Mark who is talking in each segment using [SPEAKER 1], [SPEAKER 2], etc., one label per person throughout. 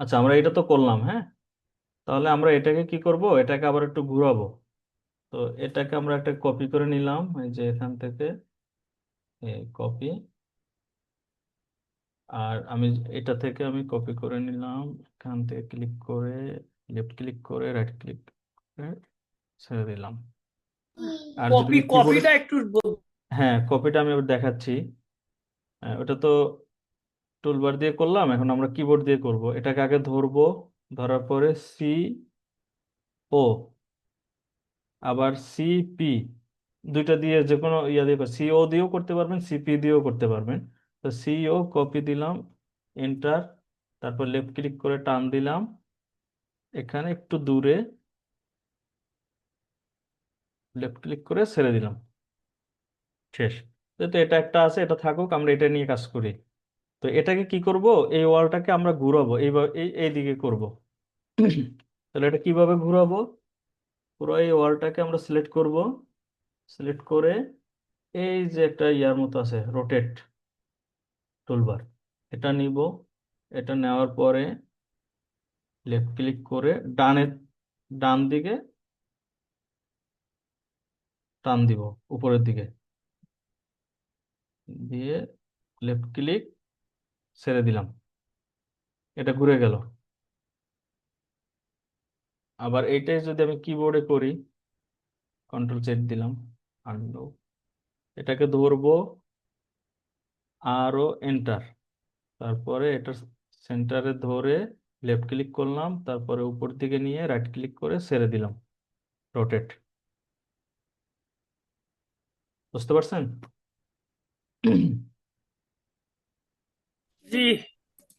[SPEAKER 1] আচ্ছা, আমরা এটা তো করলাম, হ্যাঁ। তাহলে আমরা এটাকে কি করব, এটাকে আবার একটু ঘুরাবো। তো এটাকে আমরা একটা কপি করে নিলাম, এই যে এখান থেকে কপি। আর আমি এটা থেকে আমি কপি করে নিলাম, এখান থেকে ক্লিক করে, লেফট ক্লিক করে, রাইট ক্লিক করে ছেড়ে দিলাম। আর যদি আমি কিবোর্ডে,
[SPEAKER 2] কপিটা একটু
[SPEAKER 1] হ্যাঁ কপিটা আমি এবার দেখাচ্ছি। ওটা তো টুলবার দিয়ে করলাম, এখন আমরা কিবোর্ড দিয়ে করব। এটাকে আগে ধরবো, ধরার পরে সি ও, আবার সিপি, দুইটা দিয়ে যে কোনো ইয়া দিয়ে সিও দিয়েও করতে পারবেন, সিপি দিয়েও করতে পারবেন। তো সিও কপি দিলাম, এন্টার, তারপর লেফট ক্লিক করে টান দিলাম এখানে একটু দূরে, লেফট ক্লিক করে ছেড়ে দিলাম, শেষ। তো এটা একটা আছে, এটা থাকুক, আমরা এটা নিয়ে কাজ করি। তো এটাকে কি করব, এই ওয়ালটাকে আমরা ঘুরাবো এইভাবে, এই দিকে করব। তাহলে এটা কিভাবে ঘুরাবো, পুরো এই ওয়ালটাকে আমরা সিলেক্ট করব, সিলেক্ট করে এই যে একটা ইয়ার মতো আছে রোটেট টুলবার, এটা নিব। এটা নেওয়ার পরে লেফট ক্লিক করে ডানে, ডান দিকে টান দিব, উপরের দিকে দিয়ে লেফট ক্লিক ছেড়ে দিলাম, এটা ঘুরে গেল। আবার এইটাই যদি আমি কিবোর্ডে করি, কন্ট্রোল জেড দিলাম, আনডু, এটাকে ধরবো, আরও এন্টার, তারপরে এটা সেন্টারে ধরে লেফট ক্লিক করলাম, তারপরে উপর দিকে নিয়ে রাইট ক্লিক করে ছেড়ে দিলাম, রোটেট। বুঝতে পারছেন?
[SPEAKER 2] জি।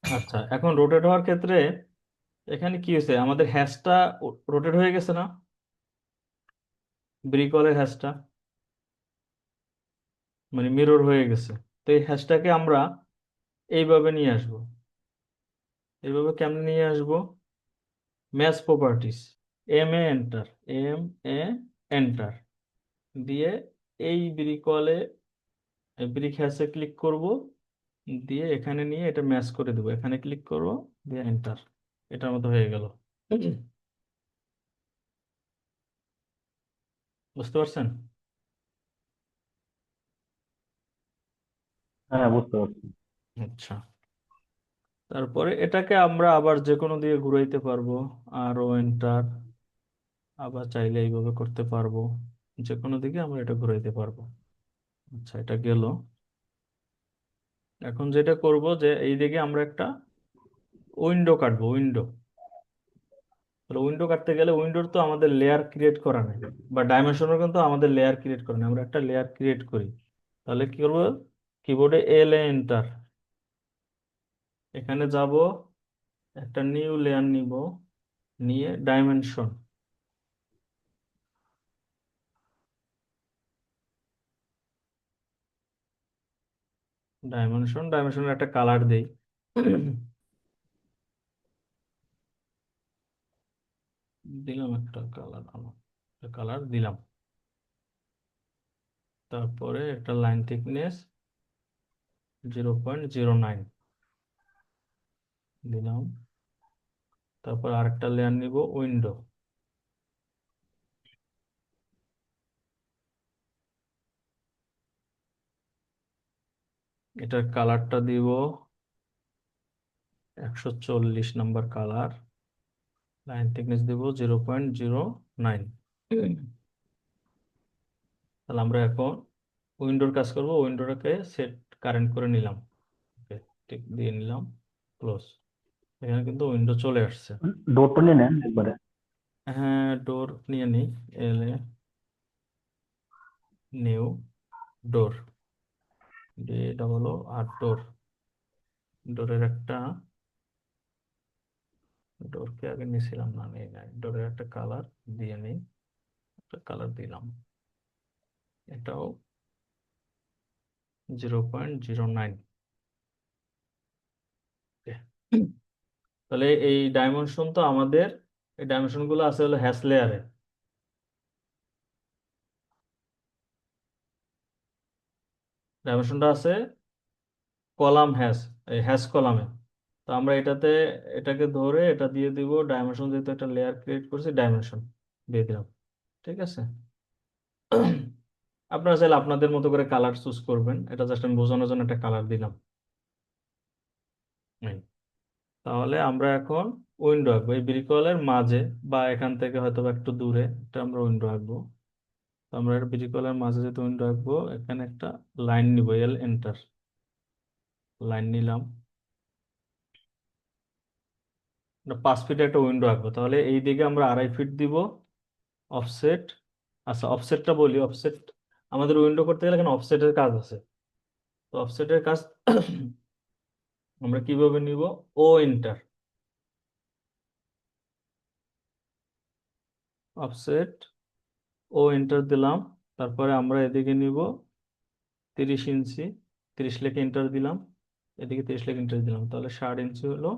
[SPEAKER 1] আচ্ছা, এখন রোটেট হওয়ার ক্ষেত্রে এখানে কি হয়েছে, আমাদের হ্যাশটা রোটেট হয়ে গেছে না, ব্রিকলের হ্যাশটা মানে মিরর হয়ে গেছে। তো এই হ্যাশটাকে আমরা এইভাবে নিয়ে আসব। এইভাবে কেমনে নিয়ে আসব, match properties, M A enter, M A enter দিয়ে এই ব্রিকলে, ব্রিক হ্যাশে ক্লিক করব, দিয়ে এখানে নিয়ে এটা ম্যাচ করে দেবো, এখানে ক্লিক করব, দিয়ে এন্টার, এটার মতো হয়ে গেল। বুঝতে পারছেন?
[SPEAKER 3] হ্যাঁ, বুঝতে পারছি।
[SPEAKER 1] আচ্ছা, তারপরে এটাকে আমরা আবার যে কোনো দিয়ে ঘুরাইতে পারবো, আরও এন্টার, আবার চাইলে এইভাবে করতে পারবো, যে কোনো দিকে আমরা এটা ঘুরাইতে পারবো। আচ্ছা, এটা গেল। এখন যেটা করব যে এই দিকে আমরা একটা উইন্ডো কাটবো, উইন্ডো। তাহলে উইন্ডো কাটতে গেলে উইন্ডোর তো আমাদের লেয়ার ক্রিয়েট করা নেই, বা ডাইমেনশনের কিন্তু আমাদের লেয়ার ক্রিয়েট করা নেই, আমরা একটা লেয়ার ক্রিয়েট করি। তাহলে কি করবো, কিবোর্ডে এল এন্টার, এখানে যাব, একটা নিউ লেয়ার নিব, নিয়ে ডাইমেনশন, ডাইমেনশনের একটা কালার দেই। দিলাম একটা কালার, কালার দিলাম। তারপরে একটা লাইন থিকনেস 0.09 দিলাম। তারপর আরেকটা লেয়ার নিব, উইন্ডো, এটার কালারটা দিব 140 নম্বর কালার, লাইন থিকনেস দিব 0.09। তাহলে আমরা এখন উইন্ডোর কাজ করব, উইন্ডোটাকে সেট কারেন্ট করে নিলাম, ওকে, টিক দিয়ে নিলাম, ক্লোজ। এখানে কিন্তু উইন্ডো চলে আসছে।
[SPEAKER 3] ডোরটা নিয়ে নেন একবারে।
[SPEAKER 1] হ্যাঁ, ডোর নিয়ে নিই, এলে নিউ ডোর, ডি ডাবল ও আর ডোর, ডোরের একটা, ডোরকে আগে নিয়েছিলাম না, নেই নাই, ডোরের একটা কালার দিয়ে নিই, একটা কালার দিলাম, এটাও 0.09। তাহলে এই ডাইমেনশন তো আমাদের, এই ডাইমেনশন গুলো আছে হলো হ্যাশ লেয়ারে, ডাইমেনশনটা আছে কলাম হ্যাশ, এই হ্যাশ কলামে। তো আমরা এটাকে ধরে এটা দিয়ে দিব ডাইমেনশন, যেহেতু একটা লেয়ার ক্রিয়েট করছি, ডাইমেনশন দিয়ে দিলাম। ঠিক আছে। আপনারা চাইলে আপনাদের মতো করে কালার চুজ করবেন, এটা জাস্ট আমি বোঝানোর জন্য একটা কালার দিলাম। এই। তাহলে আমরা এখন উইন্ডো আঁকবো এই ব্রিকওয়ালের মাঝে, বা এখান থেকে হয়তো বা একটু দূরে একটা আমরা উইন্ডো আঁকবো। তো আমরা এটা ব্রিকওয়ালের মাঝে যেহেতু উইন্ডো আঁকবো, এখানে একটা লাইন নিব, এল এন্টার, লাইন নিলাম। 5 ফিট একটা উইন্ডো আঁকবো, তাহলে এই দিকে আমরা 2.5 ফিট দিব অফসেট। আচ্ছা, অফসেটটা বলি। অফসেট আমাদের উইন্ডো করতে গেলে এখানে অফসেটের কাজ আছে। তো অফসেটের কাজ আমরা কিভাবে নিব? ও এন্টার, অফসেট ও এন্টার দিলাম। তারপরে আমরা এদিকে নিব 30 ইঞ্চি, 30 লিখে এন্টার দিলাম। এদিকে 30 লিখে এন্টার দিলাম, তাহলে 60 ইঞ্চি হলো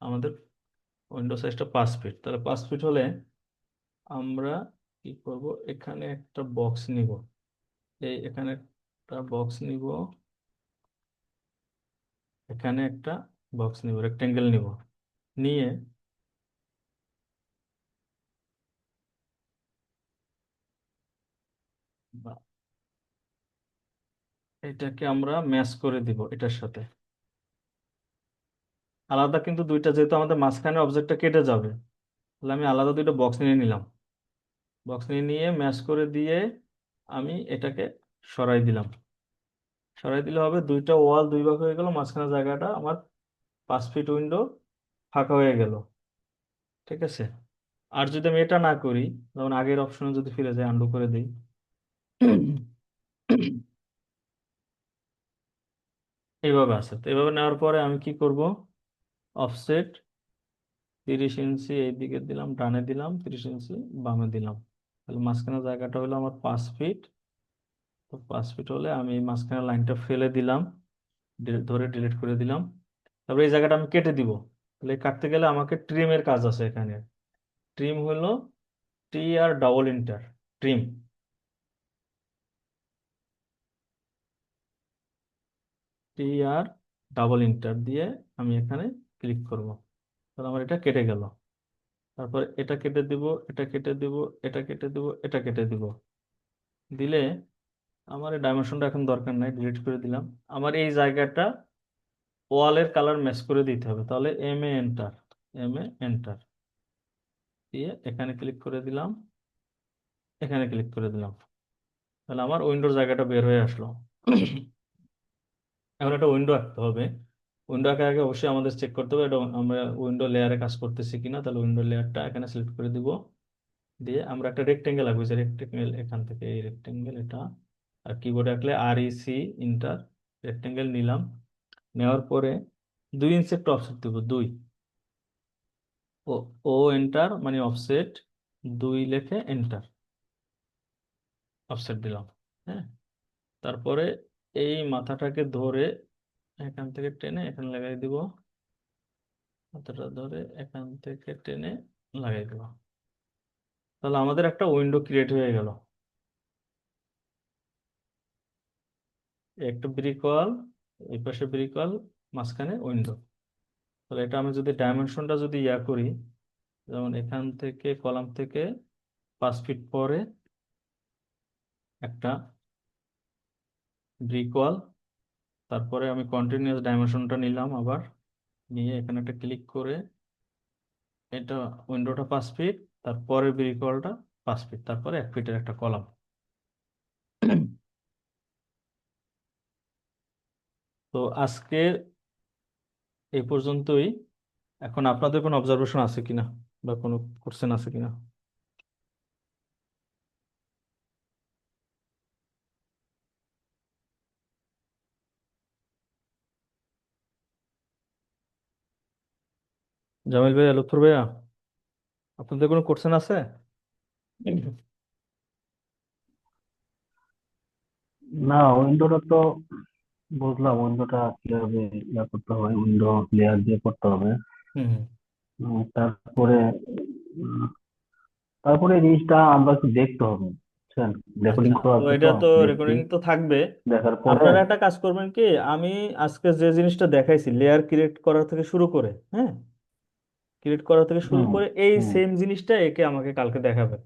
[SPEAKER 1] আমাদের উইন্ডো সাইজটা। 5 ফিট, তাহলে 5 ফিট হলে আমরা কি করব? এখানে একটা বক্স নিব, এখানে একটা বক্স নিব, এখানে একটা বক্স নিব, রেক্টেঙ্গেল নিব, নিয়ে বা- এটাকে আমরা ম্যাচ করে দিব এটার সাথে। আলাদা কিন্তু দুইটা, যেহেতু আমাদের মাঝখানে অবজেক্টটা কেটে যাবে, তাহলে আমি আলাদা দুইটা বক্স নিয়ে নিলাম। বক্স নিয়ে নিয়ে ম্যাচ করে দিয়ে আমি এটাকে সরাই দিলাম। সরাই দিলে হবে দুইটা ওয়াল দুই ভাগ হয়ে গেল, মাঝখানে জায়গাটা আমার 5 ফিট উইন্ডো ফাঁকা হয়ে গেল। ঠিক আছে। আর যদি আমি এটা না করি, যেমন আগের অপশনে যদি ফিরে যাই, আন্ডু করে দিই, এইভাবে আছে। তো এইভাবে নেওয়ার পরে আমি কি করব? অফসেট 30 ইঞ্চি এই দিকে দিলাম, ডানে দিলাম, 30 ইঞ্চি বামে দিলাম। তাহলে মাঝখানে জায়গাটা হলো আমার 5 ফিট। তো 5 ফিট হলে আমি এই মাঝখানে লাইনটা ফেলে দিলাম, ধরে ডিলিট করে দিলাম। তারপরে এই জায়গাটা আমি কেটে দিব। তাহলে কাটতে গেলে আমাকে ট্রিমের কাজ আছে এখানে। ট্রিম হলো টি আর ডাবল ইন্টার, ট্রিম, টি আর ডাবল ইন্টার দিয়ে আমি এখানে ক্লিক করব। তাহলে আমার এটা কেটে গেল। তারপর এটা কেটে দিব, এটা কেটে দিব, এটা কেটে দিব, এটা কেটে দিব। দিলে আমার এই ডাইমেনশনটা এখন দরকার নাই, ডিলিট করে দিলাম। আমার এই জায়গাটা ওয়ালের কালার ম্যাচ করে দিতে হবে, তাহলে M A enter, M A enter দিয়ে এখানে ক্লিক করে দিলাম, এখানে ক্লিক করে দিলাম। তাহলে আমার উইন্ডোর জায়গাটা বের হয়ে আসলো। এখন একটা উইন্ডো আঁকতে হবে। উইন্ডো আঁকার আগে অবশ্যই আমাদের চেক করতে হবে এটা আমরা উইন্ডো লেয়ারে কাজ করতেছি কিনা। তাহলে উইন্ডো লেয়ারটা এখানে সিলেক্ট করে দিব, দিয়ে আমরা একটা রেক্টেঙ্গেল আঁকবো, যে রেক্টেঙ্গেল এখান থেকে এই রেক্টেঙ্গেল এটা। আর কিবোর্ডে আঁকলে REC ইন্টার, রেক্টেঙ্গেল নিলাম। নেওয়ার পরে 2 ইঞ্চি একটা অফসেট দেবো, দুই। ও ও এন্টার মানে অফসেট, দুই লেখে এন্টার, অফসেট দিলাম। হ্যাঁ। তারপরে এই মাথাটাকে ধরে এখান থেকে টেনে এখানে লাগাই দিব, মাথাটা ধরে এখান থেকে টেনে লাগাই দিব। তাহলে আমাদের একটা উইন্ডো ক্রিয়েট হয়ে গেল। একটা ব্রিক ওয়াল, এই পাশে ব্রিক ওয়াল, মাঝখানে উইন্ডো। তাহলে এটা আমি যদি ডাইমেনশনটা যদি ইয়া করি, যেমন এখান থেকে কলাম থেকে 5 ফিট পরে একটা ব্রিক ওয়াল, তারপরে আমি কন্টিনিউয়াস ডাইমেনশনটা নিলাম আবার, নিয়ে এখানে একটা ক্লিক করে এটা উইন্ডোটা 5 ফিট, তারপরে ব্রিক ওয়ালটা 5 ফিট, তারপরে 1 ফিটের একটা কলাম। তো আজকে এই পর্যন্তই। এখন আপনাদের কোনো অবজারভেশন আছে কিনা, বা কোনো কোশ্চেন আছে কিনা? জামিল ভাইয়া, লুৎফর ভাইয়া, আপনাদের কোনো কোশ্চেন আছে?
[SPEAKER 3] না, উইন্ডোটা তো বুঝলাম। উইন্ডোটা কিভাবে ইয়া করতে হবে, উইন্ডো লেয়ার দিয়ে করতে হবে।
[SPEAKER 1] হুম হুম।
[SPEAKER 3] তারপরে উম, তারপরে এই জিনিসটা আমরা একটু দেখতে হবে। বুঝছেন?
[SPEAKER 1] আচ্ছা,
[SPEAKER 3] রেকর্ডিং করা
[SPEAKER 1] তো
[SPEAKER 3] আছে
[SPEAKER 1] এটা
[SPEAKER 3] তো,
[SPEAKER 1] তো
[SPEAKER 3] দেখছি।
[SPEAKER 1] রেকর্ডিং তো থাকবে।
[SPEAKER 3] দেখার পরে,
[SPEAKER 1] আপনারা একটা কাজ করবেন কি, আমি আজকে যে জিনিসটা দেখাইছি লেয়ার ক্রিয়েট করা থেকে শুরু করে, হ্যাঁ, ক্রিয়েট করা থেকে শুরু
[SPEAKER 3] হুম
[SPEAKER 1] করে এই
[SPEAKER 3] হুম,
[SPEAKER 1] সেম জিনিসটা একে আমাকে কালকে দেখাবে।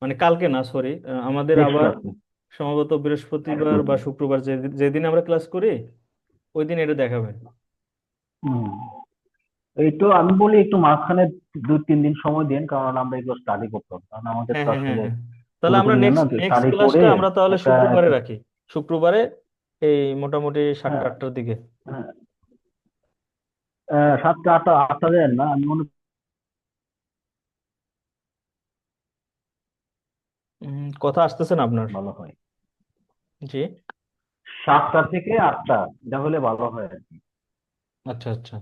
[SPEAKER 1] মানে কালকে না, সরি, আমাদের
[SPEAKER 3] নেক্সট
[SPEAKER 1] আবার
[SPEAKER 3] ক্লাসে।
[SPEAKER 1] সম্ভবত বৃহস্পতিবার বা শুক্রবার যেদিন আমরা ক্লাস করি ওই দিন এটা দেখাবে।
[SPEAKER 3] হুম, এই তো আমি বলি একটু মাঝখানে 2-3 দিন সময় দিন, কারণ আমরা এগুলো স্টাডি করতে হবে, কারণ আমাদের
[SPEAKER 1] হ্যাঁ
[SPEAKER 3] তো
[SPEAKER 1] হ্যাঁ হ্যাঁ
[SPEAKER 3] আসলে
[SPEAKER 1] হ্যাঁ, তাহলে আমরা
[SPEAKER 3] পুরোপুরি জানি
[SPEAKER 1] নেক্সট
[SPEAKER 3] না,
[SPEAKER 1] নেক্সট
[SPEAKER 3] স্টাডি করে
[SPEAKER 1] ক্লাসটা আমরা তাহলে
[SPEAKER 3] একটা
[SPEAKER 1] শুক্রবারে
[SPEAKER 3] একটা-
[SPEAKER 1] রাখি। শুক্রবারে এই মোটামুটি 7টা 8টার দিকে।
[SPEAKER 3] হ্যাঁ, 7টা 8টা দেন না, আমি মনে
[SPEAKER 1] কথা আসতেছে না আপনার।
[SPEAKER 3] ভালো হয়।
[SPEAKER 1] জি।
[SPEAKER 3] 7টা থেকে 8টা, এটা হলে ভালো হয় আর কি।
[SPEAKER 1] আচ্ছা আচ্ছা।